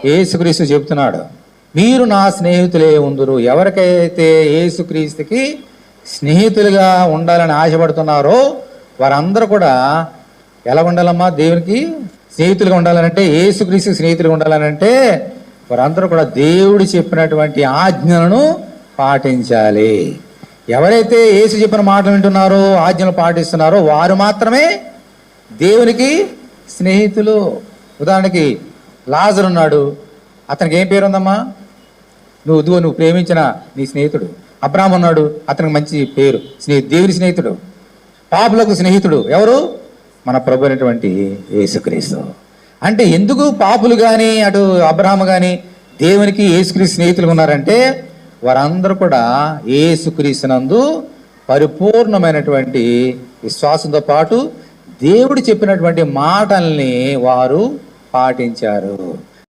యేసుక్రీస్తు చెబుతున్నాడు, మీరు నా స్నేహితులే ఉందురు. ఎవరికైతే యేసుక్రీస్తుకి స్నేహితులుగా ఉండాలని ఆశపడుతున్నారో వారందరూ కూడా ఎలా ఉండాలమ్మా? దేవునికి స్నేహితులుగా ఉండాలనంటే, యేసుక్రీస్తు స్నేహితులుగా ఉండాలనంటే వారందరూ కూడా దేవుడు చెప్పినటువంటి ఆజ్ఞలను పాటించాలి. ఎవరైతే యేసు చెప్పిన మాటలు వింటున్నారో, ఆజ్ఞలు పాటిస్తున్నారో వారు మాత్రమే దేవునికి స్నేహితులు. ఉదాహరణకి లాజరు ఉన్నాడు, అతనికి ఏం పేరు ఉందమ్మా? నువ్వు ప్రేమించిన నీ స్నేహితుడు. అబ్రాహాము ఉన్నాడు, అతనికి మంచి పేరు, దేవుని స్నేహితుడు. పాపులకు స్నేహితుడు ఎవరు? మన ప్రభు అయినటువంటి యేసుక్రీస్తు. అంటే ఎందుకు పాపులు కానీ అటు అబ్రాహాము కానీ దేవునికి యేసుక్రీస్తు స్నేహితులు ఉన్నారంటే వారందరూ కూడా యేసుక్రీస్తునందు పరిపూర్ణమైనటువంటి విశ్వాసంతో పాటు దేవుడు చెప్పినటువంటి మాటల్ని వారు పాటించారు.